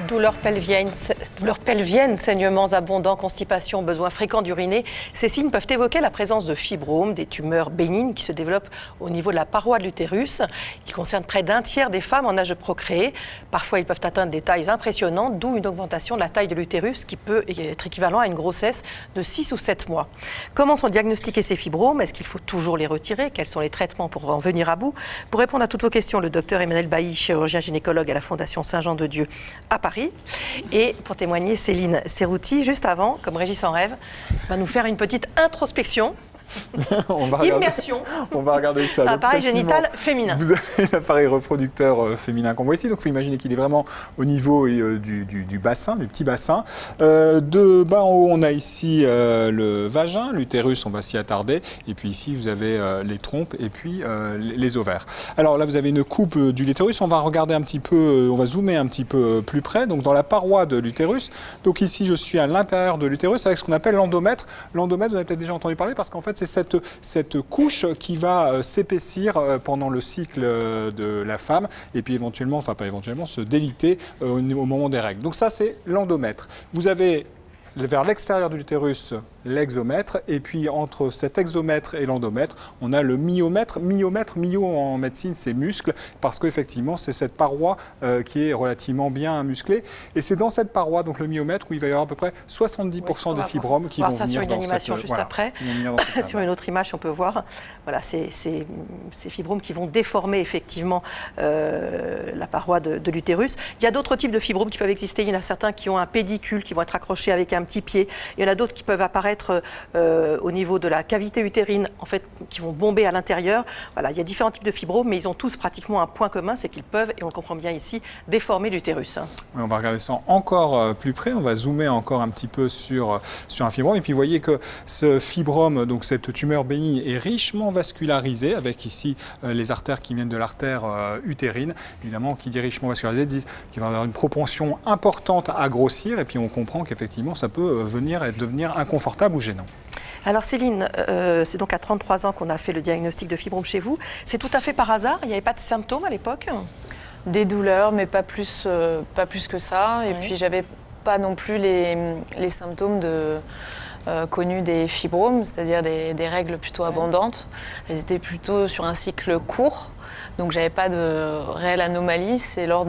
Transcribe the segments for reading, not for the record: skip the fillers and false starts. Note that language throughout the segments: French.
Douleurs pelviennes, saignements abondants, constipation, besoin fréquent d'uriner, ces signes peuvent évoquer la présence de fibromes, des tumeurs bénignes qui se développent au niveau de la paroi de l'utérus. Ils concernent près d'un tiers des femmes en âge de procréer. Parfois, ils peuvent atteindre des tailles impressionnantes, d'où une augmentation de la taille de l'utérus qui peut être équivalent à une grossesse de 6 ou 7 mois. Comment sont diagnostiqués ces fibromes? Est-ce qu'il faut toujours les retirer? Quels sont les traitements pour en venir à bout? Pour répondre à toutes vos questions, le docteur Emmanuel Bailly, chirurgien gynécologue à la Fondation Saint-Jean-de-Dieu à Paris. Et pour témoigner, Céline Serrouti, juste avant, comme Régis en rêve, va nous faire une petite introspection. Immersion. On va regarder ça. Appareil génital féminin. Vous avez l'appareil reproducteur féminin qu'on voit ici. Donc, il faut imaginer qu'il est vraiment au niveau du bassin, du petit bassin. De bas en haut, on a ici le vagin, l'utérus, on va s'y attarder. Et puis ici, vous avez les trompes et puis les ovaires. Alors là, vous avez une coupe de l'utérus. On va regarder un petit peu, on va zoomer un petit peu plus près. Donc, dans la paroi de l'utérus. Donc ici, je suis à l'intérieur de l'utérus avec ce qu'on appelle l'endomètre. L'endomètre, vous avez peut-être déjà entendu parler parce qu'en fait, c'est cette couche qui va s'épaissir pendant le cycle de la femme et puis éventuellement, enfin pas éventuellement, se déliter au moment des règles. Donc ça, c'est l'endomètre. Vous avez vers l'extérieur de l'utérus l'exomètre, et puis entre cet exomètre et l'endomètre, on a le myomètre. Myo en médecine, c'est muscle, parce qu'effectivement, c'est cette paroi qui est relativement bien musclée. Et c'est dans cette paroi, donc le myomètre, où il va y avoir à peu près 70% des fibromes qui vont venir dans cette... On va voir ça sur une animation juste après. Sur une autre image, on peut voir voilà, ces fibromes qui vont déformer effectivement la paroi de l'utérus. Il y a d'autres types de fibromes qui peuvent exister. Il y en a certains qui ont un pédicule, qui vont être accrochés avec un petit pied. Il y en a d'autres qui peuvent apparaître au niveau de la cavité utérine, en fait, qui vont bomber à l'intérieur. Voilà, il y a différents types de fibromes, mais ils ont tous pratiquement un point commun, c'est qu'ils peuvent, et on le comprend bien ici, déformer l'utérus. Oui, on va regarder ça encore plus près. On va zoomer encore un petit peu sur un fibrome. Et puis, vous voyez que ce fibrome, donc cette tumeur bénigne, est richement vascularisée, avec ici les artères qui viennent de l'artère utérine. Évidemment, qui dit richement vascularisé, dit qu'il va avoir une propension importante à grossir. Et puis, on comprend qu'effectivement, ça peut venir et devenir inconfortable ou gênant. Alors Céline, c'est donc à 33 ans qu'on a fait le diagnostic de fibrome chez vous. C'est tout à fait par hasard? Il n'y avait pas de symptômes à l'époque? Des douleurs, mais pas plus que ça. Et puis j'avais pas non plus les symptômes connus des fibromes, c'est-à-dire des règles plutôt abondantes. Elles étaient plutôt sur un cycle court, donc j'avais pas de réelle anomalie. C'est lors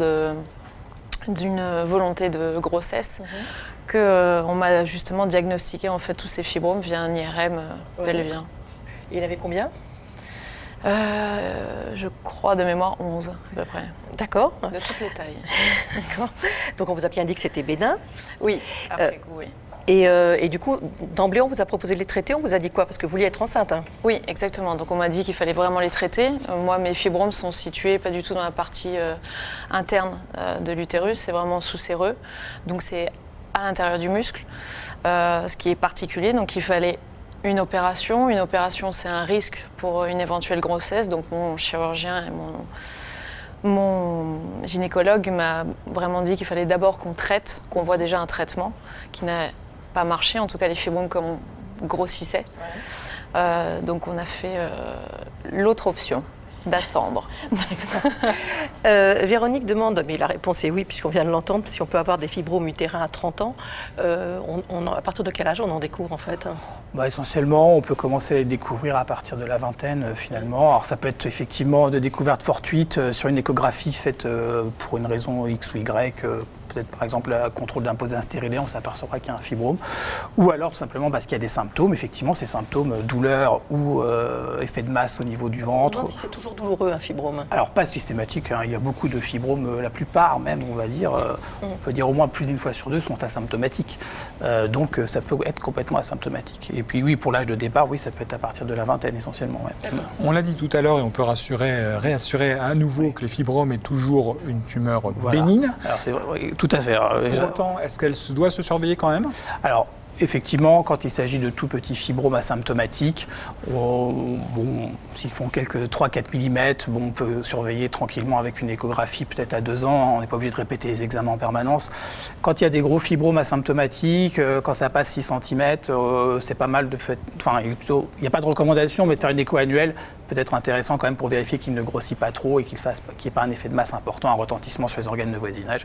d'une volonté de grossesse qu'on m'a justement diagnostiqué en fait tous ces fibromes via un IRM pelvien. Il y en avait combien? Je crois de mémoire 11 à peu près. D'accord. De toutes les tailles. D'accord. Donc on vous a bien dit que c'était bénin. Oui, après coup, oui. Et du coup, d'emblée, on vous a proposé de les traiter. On vous a dit quoi? Parce que vous vouliez être enceinte. Oui, exactement. Donc on m'a dit qu'il fallait vraiment les traiter. Moi, mes fibromes sont situés pas du tout dans la partie interne de l'utérus. C'est vraiment sous-séreux. Donc c'est à l'intérieur du muscle, ce qui est particulier. Donc il fallait une opération. Une opération, c'est un risque pour une éventuelle grossesse. Donc mon chirurgien et mon gynécologue m'a vraiment dit qu'il fallait d'abord qu'on traite, qu'on voit déjà un traitement qui n'a pas marché, en tout cas les fibromes comme on grossissait. Donc on a fait l'autre option, d'attendre. Véronique demande, mais la réponse est oui, puisqu'on vient de l'entendre, si on peut avoir des fibromes utérins à 30 ans. À partir de quel âge on en découvre en fait? Essentiellement, on peut commencer à les découvrir à partir de la vingtaine finalement. Alors ça peut être effectivement de découvertes fortuites sur une échographie faite pour une raison X ou Y. Peut-être par exemple le contrôle d'un posé stérilé, on s'apercevra qu'il y a un fibrome. Ou alors tout simplement parce qu'il y a des symptômes, effectivement ces symptômes, douleur ou effet de masse au niveau du ventre. On demande si c'est toujours douloureux un fibrome. Alors pas systématique, il y a beaucoup de fibromes, la plupart même on va dire, on peut dire au moins plus d'une fois sur deux sont asymptomatiques. Donc ça peut être complètement asymptomatique. Et puis oui, pour l'âge de départ, oui, ça peut être à partir de la vingtaine essentiellement. Ouais. On l'a dit tout à l'heure et on peut réassurer à nouveau que les fibromes est toujours une tumeur bénigne. Alors c'est vrai, tout à fait. Pour autant, est-ce qu'elle doit se surveiller quand même? Alors, effectivement, quand il s'agit de tout petits fibromes asymptomatiques, s'ils font quelques 3-4 mm, on peut surveiller tranquillement avec une échographie, peut-être à 2 ans. On n'est pas obligé de répéter les examens en permanence. Quand il y a des gros fibromes asymptomatiques, quand ça passe 6 cm, c'est pas mal de faire. Enfin, il n'y a pas de recommandation, mais de faire une écho annuelle peut-être intéressant quand même pour vérifier qu'il ne grossit pas trop et qu'il n'y ait pas un effet de masse important, un retentissement sur les organes de voisinage.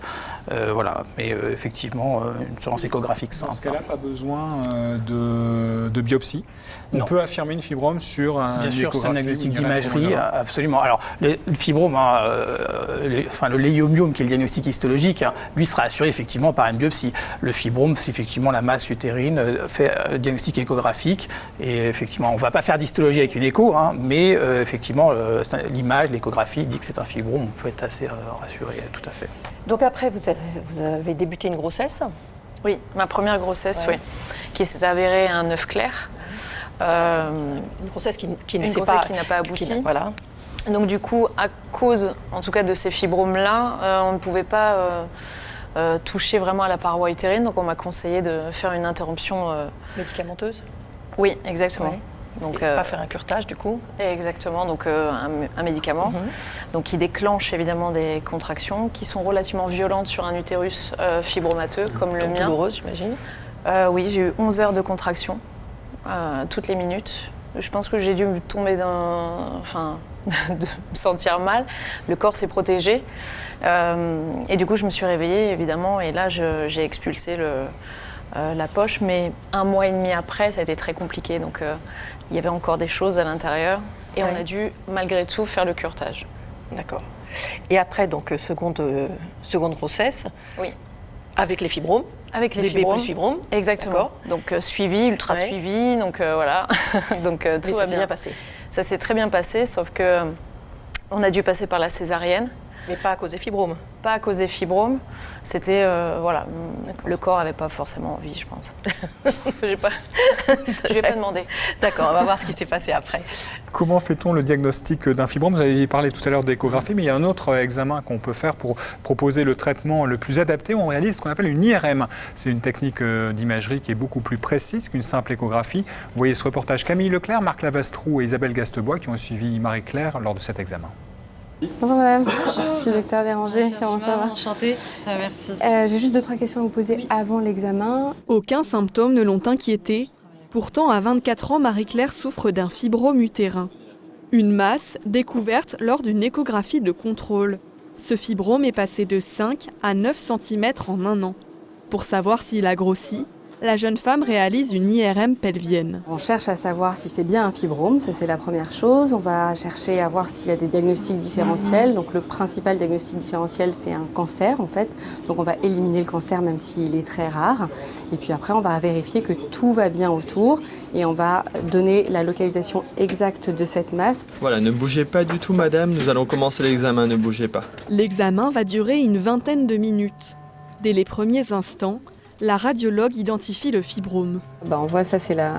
Voilà, mais effectivement, une surveillance échographique simple. Dans ce cas-là, pas besoin de biopsie. On peut affirmer une fibrome sur un Bien sûr, c'est un échographie diagnostic ou une IRM d'imagerie, chromographe. absolument. Alors, le fibrome, le léiomiome, qui est le diagnostic histologique, lui sera assuré effectivement par une biopsie. Le fibrome, c'est effectivement la masse utérine, fait diagnostic échographique. Et effectivement, on ne va pas faire d'histologie avec une écho, mais effectivement, l'image, l'échographie dit que c'est un fibrome. On peut être assez rassuré, tout à fait. Donc après, vous avez débuté une grossesse. Oui, ma première grossesse, oui, qui s'est avérée un œuf clair. Une grossesse qui n'a pas abouti. Voilà. Donc du coup, à cause, en tout cas, de ces fibromes-là, on ne pouvait pas toucher vraiment à la paroi utérine. Donc on m'a conseillé de faire une interruption. Médicamenteuse. Oui, exactement. Ouais. Donc, pas faire un curetage du coup. Exactement, donc un médicament donc, qui déclenche évidemment des contractions qui sont relativement violentes sur un utérus fibromateux comme le mien. Douloureuse, j'imagine. Oui, j'ai eu 11 heures de contraction toutes les minutes. Je pense que j'ai dû me tomber de me sentir mal. Le corps s'est protégé. Et du coup, je me suis réveillée évidemment et là, j'ai expulsé la poche, mais 1 mois et demi après, ça a été très compliqué. Donc, il y avait encore des choses à l'intérieur et on a dû, malgré tout, faire le curetage. D'accord. Et après, donc, seconde grossesse. Oui. Avec les fibromes. Avec les bébés fibromes. plus fibromes. Exactement. Donc, suivi, ultra suivi. Donc, voilà. Donc, tout va bien passé. Ça s'est très bien passé, sauf que on a dû passer par la césarienne. Mais pas à cause des fibromes. Pas à cause des fibromes. C'était, voilà, le corps n'avait pas forcément envie, je pense. Je ne lui ai pas demandé. D'accord, on va voir ce qui s'est passé après. Comment fait-on le diagnostic d'un fibrome? Vous avez parlé tout à l'heure d'échographie, mais il y a un autre examen qu'on peut faire pour proposer le traitement le plus adapté. On réalise ce qu'on appelle une IRM. C'est une technique d'imagerie qui est beaucoup plus précise qu'une simple échographie. Vous voyez ce reportage Camille Leclerc, Marc Lavastrou et Isabelle Gastebois qui ont suivi Marie-Claire lors de cet examen. Bonjour madame, je suis docteur Béranger, comment ça va? Enchantée, ça va, merci. J'ai juste 2-3 questions à vous poser avant l'examen. Aucun symptôme ne l'ont inquiétée. Pourtant, à 24 ans, Marie-Claire souffre d'un fibrome utérin. Une masse découverte lors d'une échographie de contrôle. Ce fibrome est passé de 5 à 9 cm en 1 an. Pour savoir s'il a grossi, la jeune femme réalise une IRM pelvienne. On cherche à savoir si c'est bien un fibrome, ça c'est la première chose. On va chercher à voir s'il y a des diagnostics différentiels. Donc le principal diagnostic différentiel, c'est un cancer en fait. Donc on va éliminer le cancer même s'il est très rare. Et puis après, on va vérifier que tout va bien autour et on va donner la localisation exacte de cette masse. Voilà, ne bougez pas du tout madame, nous allons commencer l'examen, ne bougez pas. L'examen va durer une vingtaine de minutes. Dès les premiers instants, la radiologue identifie le fibrome. On voit ça, c'est la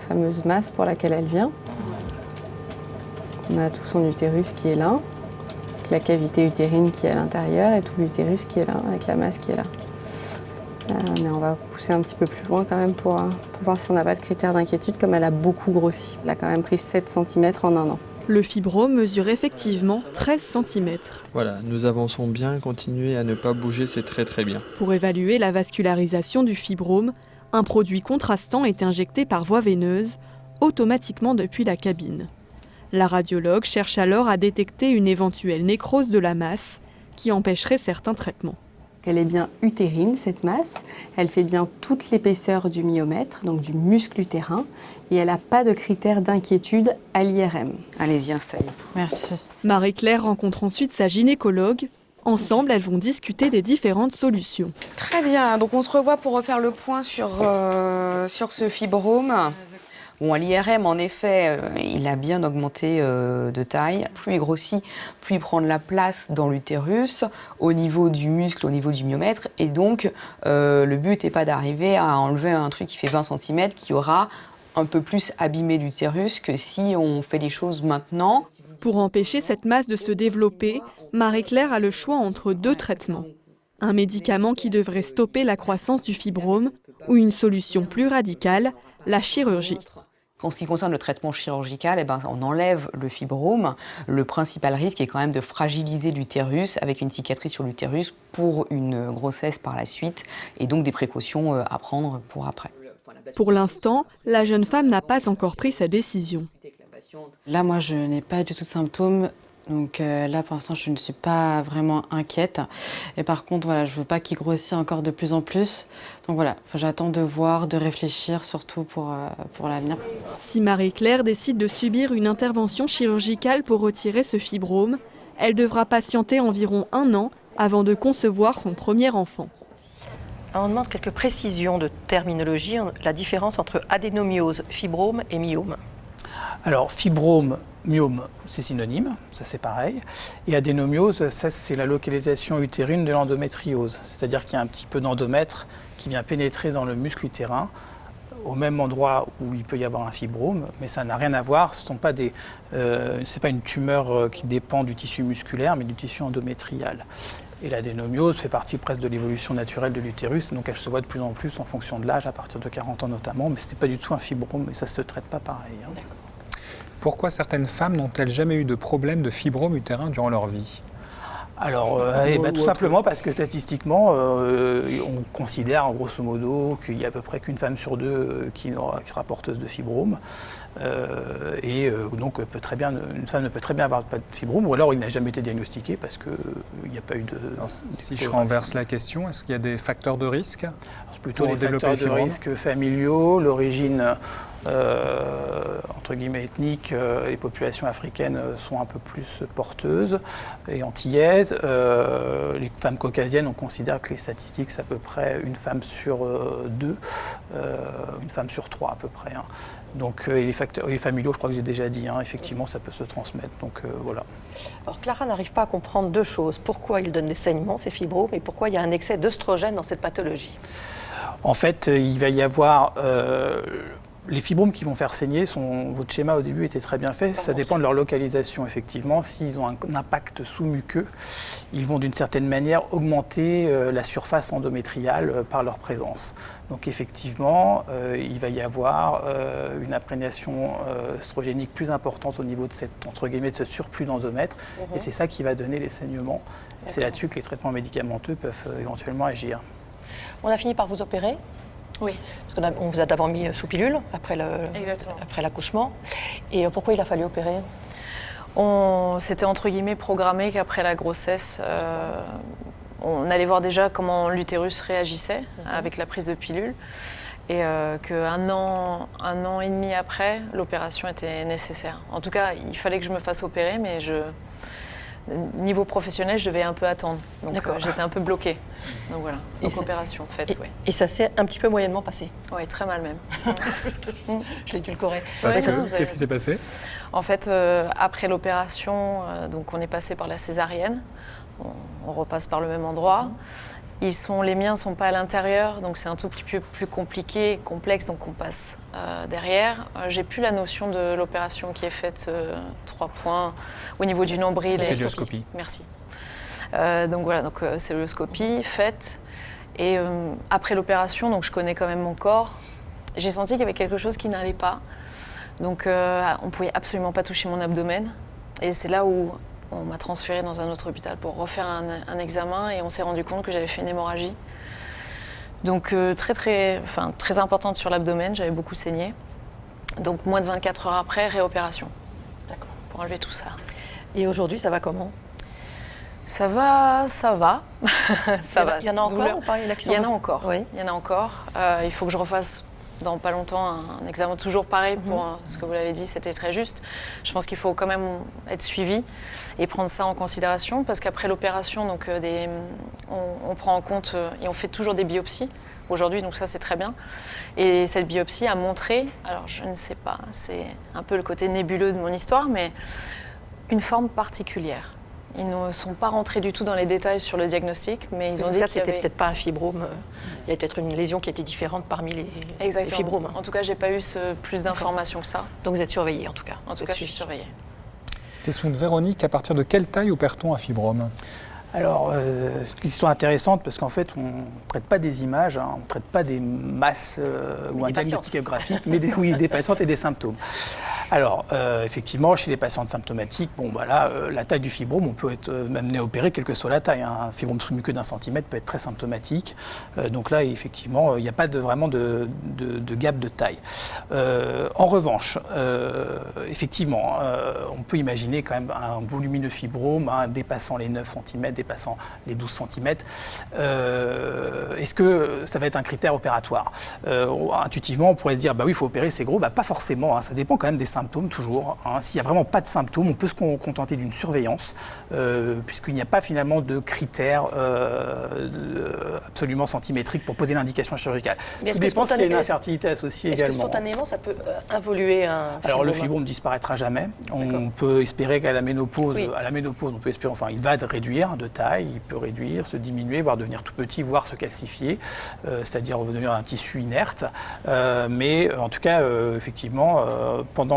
fameuse masse pour laquelle elle vient. On a tout son utérus qui est là, avec la cavité utérine qui est à l'intérieur et tout l'utérus qui est là, avec la masse qui est là. Mais on va pousser un petit peu plus loin quand même pour voir si on n'a pas de critères d'inquiétude, comme elle a beaucoup grossi. Elle a quand même pris 7 cm en 1 an. Le fibrome mesure effectivement 13 cm. Voilà, nous avançons bien, continuez à ne pas bouger, c'est très très bien. Pour évaluer la vascularisation du fibrome, un produit contrastant est injecté par voie veineuse, automatiquement depuis la cabine. La radiologue cherche alors à détecter une éventuelle nécrose de la masse qui empêcherait certains traitements. Elle est bien utérine, cette masse. Elle fait bien toute l'épaisseur du myomètre, donc du muscle utérin. Et elle n'a pas de critères d'inquiétude à l'IRM. Allez-y, installez. Merci. Marie-Claire rencontre ensuite sa gynécologue. Ensemble, elles vont discuter des différentes solutions. Très bien, donc on se revoit pour refaire le point sur ce fibrome. Bon, à l'IRM, en effet, il a bien augmenté de taille. Plus il grossit, plus il prend de la place dans l'utérus, au niveau du muscle, au niveau du myomètre. Et donc, le but n'est pas d'arriver à enlever un truc qui fait 20 cm, qui aura un peu plus abîmé l'utérus que si on fait les choses maintenant. Pour empêcher cette masse de se développer, Marie-Claire a le choix entre 2 traitements. Un médicament qui devrait stopper la croissance du fibrome ou une solution plus radicale, la chirurgie. En ce qui concerne le traitement chirurgical, on enlève le fibrome. Le principal risque est quand même de fragiliser l'utérus avec une cicatrice sur l'utérus pour une grossesse par la suite et donc des précautions à prendre pour après. Pour l'instant, la jeune femme n'a pas encore pris sa décision. Là, moi, je n'ai pas du tout de symptômes. Donc là, pour l'instant, je ne suis pas vraiment inquiète. Et par contre, voilà, je ne veux pas qu'il grossisse encore de plus en plus. Donc voilà, j'attends de voir, de réfléchir, surtout pour l'avenir. Si Marie-Claire décide de subir une intervention chirurgicale pour retirer ce fibrome, elle devra patienter environ 1 an avant de concevoir son premier enfant. On demande quelques précisions de terminologie, la différence entre adénomyose, fibrome et myome. Alors, fibrome, myome, c'est synonyme, ça c'est pareil. Et adénomiose, ça c'est la localisation utérine de l'endométriose. C'est-à-dire qu'il y a un petit peu d'endomètre qui vient pénétrer dans le muscle utérin, au même endroit où il peut y avoir un fibrome, mais ça n'a rien à voir. Ce n'est pas une tumeur qui dépend du tissu musculaire, mais du tissu endométrial. Et l'adénomiose fait partie presque de l'évolution naturelle de l'utérus, donc elle se voit de plus en plus en fonction de l'âge, à partir de 40 ans notamment, mais ce n'est pas du tout un fibrome, et ça ne se traite pas pareil. Pourquoi certaines femmes n'ont-elles jamais eu de problème de fibrome utérin durant leur vie ? Alors, tout simplement parce que statistiquement, on considère grosso modo qu'il y a à peu près qu'une femme sur 2 qui sera porteuse de fibrome. Donc, une femme ne peut très bien avoir pas de fibrome, ou alors il n'a jamais été diagnostiqué parce qu'il n'y a pas eu de... Si je renverse la question, est-ce qu'il y a des facteurs de risque ? C'est plutôt les facteurs de risque familiaux, l'origine entre guillemets ethnique, les populations africaines sont un peu plus porteuses et antillaises. Les femmes caucasiennes, on considère que les statistiques, c'est à peu près une femme sur 2, une femme sur 3 à peu près. Donc, et les familiaux, je crois que j'ai déjà dit, effectivement, ça peut se transmettre. Donc voilà. Alors Clara n'arrive pas à comprendre 2 choses. Pourquoi il donne des saignements, ces fibromes, et pourquoi il y a un excès d'œstrogène dans cette pathologie. En fait, il va y avoir... les fibromes qui vont faire saigner, votre schéma au début était très bien fait, ça dépend de leur localisation effectivement. S'ils ont un impact sous-muqueux, ils vont d'une certaine manière augmenter la surface endométriale par leur présence. Donc effectivement, il va y avoir une imprégnation œstrogénique plus importante au niveau de ce surplus d'endomètre, et c'est ça qui va donner les saignements. C'est là-dessus que les traitements médicamenteux peuvent éventuellement agir. On a fini par vous opérer ? Oui. Parce qu'on vous a d'abord mis sous pilule après l'accouchement. Et pourquoi il a fallu opérer ? C'était entre guillemets programmé qu'après la grossesse, on allait voir déjà comment l'utérus réagissait avec la prise de pilule. Et qu'un an et demi après, l'opération était nécessaire. En tout cas, il fallait que je me fasse opérer, mais niveau professionnel, je devais un peu attendre. Donc j'étais un peu bloquée. Donc voilà, donc opération faite, oui. Et ça s'est un petit peu moyennement passé. Oui, très mal même. Je l'ai édulcoré. Qu'est-ce qui s'est passé ? En fait, après l'opération, donc on est passé par la césarienne. On repasse par le même endroit. Les miens ne sont pas à l'intérieur, donc c'est un tout petit peu plus compliqué, complexe, donc on passe derrière. J'ai plus la notion de l'opération qui est faite, 3 points, au niveau du nombril. Célioscopie. Merci. Donc voilà, célioscopie faite. Et après l'opération, donc je connais quand même mon corps, j'ai senti qu'il y avait quelque chose qui n'allait pas. Donc on ne pouvait absolument pas toucher mon abdomen. Et c'est là où on m'a transférée dans un autre hôpital pour refaire un examen et on s'est rendu compte que j'avais fait une hémorragie. Donc très importante sur l'abdomen, j'avais beaucoup saigné. Donc moins de 24 heures après, réopération. D'accord. Pour enlever tout ça. Et aujourd'hui, ça va comment ? Ça va. Il y en a encore ou pas ? Il y en a encore. Oui. Il y en a encore. Il faut que je refasse dans pas longtemps un examen toujours pareil pour ce que vous l'avez dit, c'était très juste. Je pense qu'il faut quand même être suivi et prendre ça en considération parce qu'après l'opération, donc on prend en compte et on fait toujours des biopsies aujourd'hui, donc ça c'est très bien. Et cette biopsie a montré, alors je ne sais pas, c'est un peu le côté nébuleux de mon histoire, mais une forme particulière. Ils ne sont pas rentrés du tout dans les détails sur le diagnostic, mais ils ont dit que c'était peut-être pas un fibrome. Il y a peut-être une lésion qui était différente parmi les fibromes. En tout cas, j'ai pas eu plus d'informations que ça. Donc vous êtes surveillée en tout cas. En tout cas, je suis surveillée. Question de Véronique, à partir de quelle taille opère-t-on un fibrome ? Alors, c'est une histoire intéressante parce qu'en fait, on ne traite pas des images, on ne traite pas des masses ou un diagnostic échographique, mais des patientes et des symptômes. Alors, effectivement, chez les patientes symptomatiques, la taille du fibrome, on peut être amené à opérer quelle que soit la taille. Un fibrome sous-muqueux d'1 centimètre peut être très symptomatique. Donc là, effectivement, il n'y a pas vraiment de gap de taille. En revanche, effectivement, on peut imaginer quand même un volumineux fibrome dépassant les 9 cm, dépassant les 12 cm. Est-ce que ça va être un critère opératoire ? Intuitivement, on pourrait se dire, oui, il faut opérer, c'est gros. Pas forcément, ça dépend quand même des symptômes toujours. S'il n'y a vraiment pas de symptômes, on peut se contenter d'une surveillance, puisqu'il n'y a pas finalement de critères absolument centimétriques pour poser l'indication chirurgicale. Mais Tout dépend s'il y a une infertilité associée également. Est-ce que spontanément, ça peut involuer un fibrome ? Alors le fibrome ne disparaîtra jamais. On peut espérer qu'à la ménopause, on peut espérer, il va réduire de taille, il peut réduire, se diminuer, voire devenir tout petit, voire se calcifier, c'est-à-dire devenir un tissu inerte. Mais en tout cas, effectivement,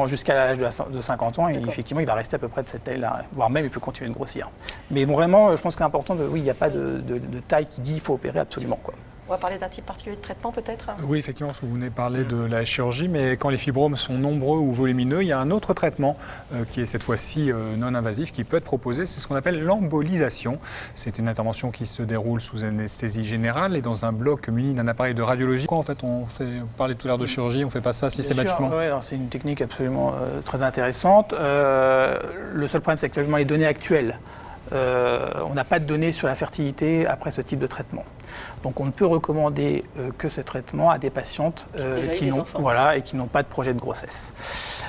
jusqu'à l'âge de 50 ans, effectivement, il va rester à peu près de cette taille-là, voire même il peut continuer de grossir. Mais vraiment, je pense qu'il est important, il n'y a pas de taille qui dit qu'il faut opérer absolument, quoi. On va parler d'un type particulier de traitement peut-être ? Oui, effectivement, parce que vous venez de parler de la chirurgie, mais quand les fibromes sont nombreux ou volumineux, il y a un autre traitement qui est cette fois-ci non invasif, qui peut être proposé, c'est ce qu'on appelle l'embolisation. C'est une intervention qui se déroule sous anesthésie générale et dans un bloc muni d'un appareil de radiologie. En fait, vous parlez tout à l'heure de chirurgie, on ne fait pas ça systématiquement ? Oui, c'est une technique absolument très intéressante. Le seul problème, c'est qu'actuellement, les données actuelles, on n'a pas de données sur la fertilité après ce type de traitement. Donc on ne peut recommander que ce traitement à des patientes qui n'ont pas de projet de grossesse.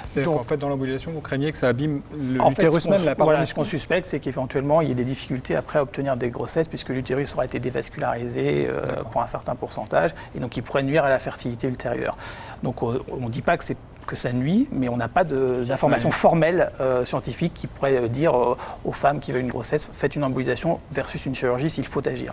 C'est-à-dire qu'en fait, dans l'embolisation, vous craignez que ça abîme l'utérus même, la paroi musculaire ? Ce qu'on suspecte, c'est qu'éventuellement, il y ait des difficultés après à obtenir des grossesses, puisque l'utérus aura été dévascularisé pour un certain pourcentage, et donc il pourrait nuire à la fertilité ultérieure. Donc on ne dit pas que ça nuit, mais on n'a pas d'informations formelles scientifiques qui pourraient dire aux femmes qui veulent une grossesse, faites une embolisation versus une chirurgie s'il faut agir.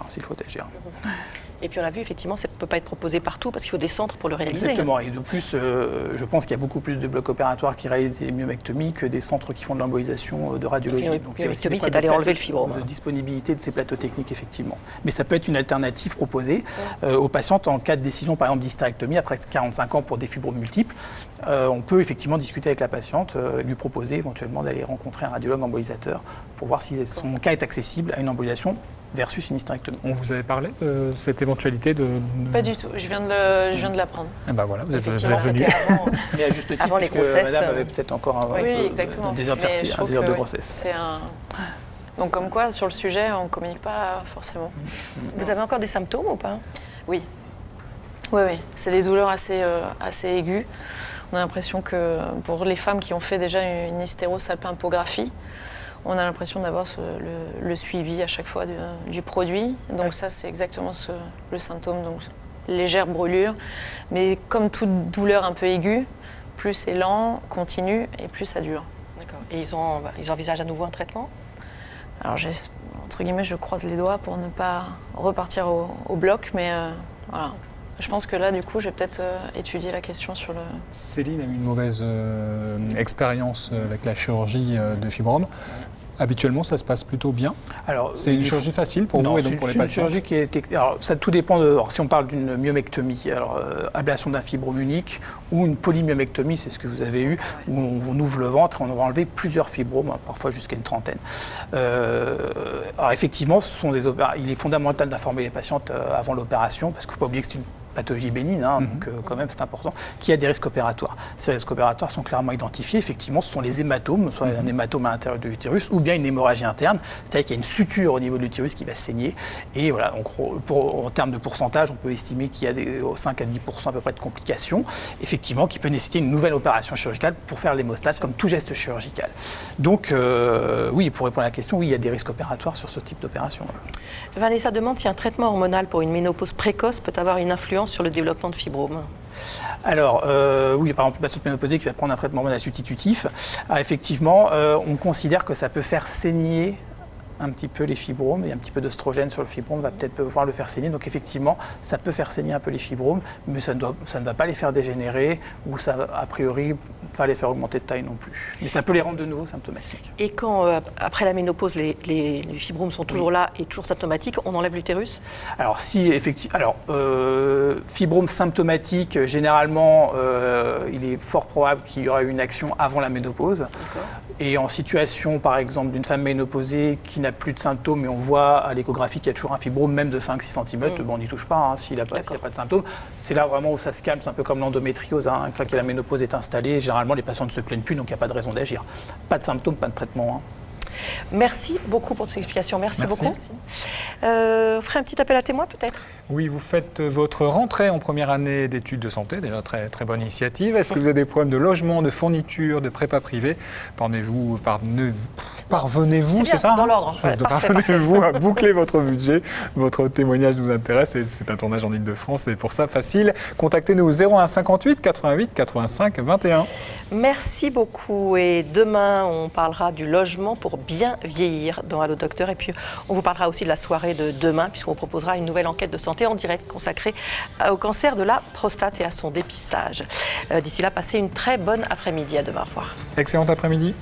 Et puis on l'a vu, effectivement, ça ne peut pas être proposé partout parce qu'il faut des centres pour le réaliser. Exactement. Et de plus, je pense qu'il y a beaucoup plus de blocs opératoires qui réalisent des myomectomies que des centres qui font de l'embolisation de radiologie. Donc myomectomie, c'est d'aller enlever le fibrome. De disponibilité de ces plateaux techniques, effectivement. Mais ça peut être une alternative proposée aux patientes en cas de décision, par exemple, d'hystérectomie après 45 ans pour des fibromes multiples. On peut effectivement discuter avec la patiente, lui proposer éventuellement d'aller rencontrer un radiologue embolisateur pour voir si son cas est accessible à une embolisation versus une hystérectomie. On vous avait parlé de cette éventualité de... Pas du tout, je viens de l'apprendre. Et ben voilà, vous êtes revenu. Mais à juste titre, avant les grossesses, madame avait peut-être encore un désir de grossesse. Donc comme quoi, sur le sujet, on ne communique pas forcément. Vous avez encore des symptômes ou pas ? Oui. Oui. C'est des douleurs assez aiguës. On a l'impression que pour les femmes qui ont fait déjà une hystérosalpingographie, on a l'impression d'avoir le suivi à chaque fois du produit. Donc ça, c'est exactement le symptôme. Donc légère brûlure. Mais comme toute douleur un peu aiguë, plus c'est lent, continu, et plus ça dure. D'accord. Et ils envisagent à nouveau un traitement ? Alors, entre guillemets, je croise les doigts pour ne pas repartir au bloc, mais voilà. Je pense que là, du coup, je vais peut-être étudier la question sur le... Céline a eu une mauvaise expérience avec la chirurgie de fibrome. Habituellement, ça se passe plutôt bien. Alors, c'est une chirurgie facile pour vous et donc pour les patients. C'est une chirurgie qui est... Alors, ça tout dépend de... Alors, si on parle d'une myomectomie, alors ablation d'un fibrome unique ou une polymyomectomie, c'est ce que vous avez eu, où on ouvre le ventre et on va enlever plusieurs fibromes, parfois jusqu'à une trentaine. Alors, effectivement, il est fondamental d'informer les patientes avant l'opération, parce qu'il ne faut pas oublier que c'est une pathologie bénigne, donc quand même c'est important, qui a des risques opératoires. Ces risques opératoires sont clairement identifiés. Effectivement, ce sont les hématomes, soit un hématome à l'intérieur de l'utérus, ou bien une hémorragie interne, c'est-à-dire qu'il y a une suture au niveau de l'utérus qui va saigner. Et voilà, donc en termes de pourcentage, on peut estimer qu'il y a 5 à 10% à peu près de complications, effectivement, qui peut nécessiter une nouvelle opération chirurgicale pour faire l'hémostase, comme tout geste chirurgical. Donc, oui, pour répondre à la question, oui, il y a des risques opératoires sur ce type d'opération. Vanessa demande si un traitement hormonal pour une ménopause précoce peut avoir une influence sur le développement de fibromes. Alors, oui, par exemple, la patiente ménopausée qui va prendre un traitement hormonal substitutif, effectivement, on considère que ça peut faire saigner un petit peu les fibromes et un petit peu d'œstrogène sur le fibrome va peut-être pouvoir le faire saigner. Donc effectivement, ça peut faire saigner un peu les fibromes, mais ça ne va pas les faire dégénérer ou ça va a priori pas les faire augmenter de taille non plus. Mais ça peut les rendre de nouveau symptomatiques. Et quand, après la ménopause, les fibromes sont toujours là et toujours symptomatiques, on enlève l'utérus? Alors si effectivement, fibrome symptomatique, généralement, il est fort probable qu'il y aura une action avant la ménopause. Et en situation, par exemple, d'une femme ménopausée qui n'a plus de symptômes, mais on voit à l'échographie qu'il y a toujours un fibrome, même de 5-6 cm, on n'y touche pas hein, s'il n'y a pas de symptômes. C'est là vraiment où ça se calme, c'est un peu comme l'endométriose. Hein. Une fois que la ménopause est installée, généralement les patients ne se plaignent plus, donc il n'y a pas de raison d'agir. Pas de symptômes, pas de traitement. Hein. Merci beaucoup pour cette explication. Merci beaucoup. On ferait un petit appel à témoins peut-être? Oui, vous faites votre rentrée en première année d'études de santé, déjà très, très bonne initiative. Est-ce que vous avez des problèmes de logement, de fourniture, de prépa privée? Parvenez-vous, c'est ça dans l'ordre. Ouais, parvenez-vous à boucler votre budget? Votre témoignage nous intéresse et c'est un tournage en Ile-de-France et pour ça, facile. Contactez-nous au 01 58 88 85 21. Merci beaucoup et demain on parlera du logement pour bien vieillir dans Allo Docteur et puis on vous parlera aussi de la soirée de demain puisqu'on vous proposera une nouvelle enquête de santé en direct consacrée au cancer de la prostate et à son dépistage. D'ici là, passez une très bonne après-midi. À demain. Au revoir. Excellent après-midi.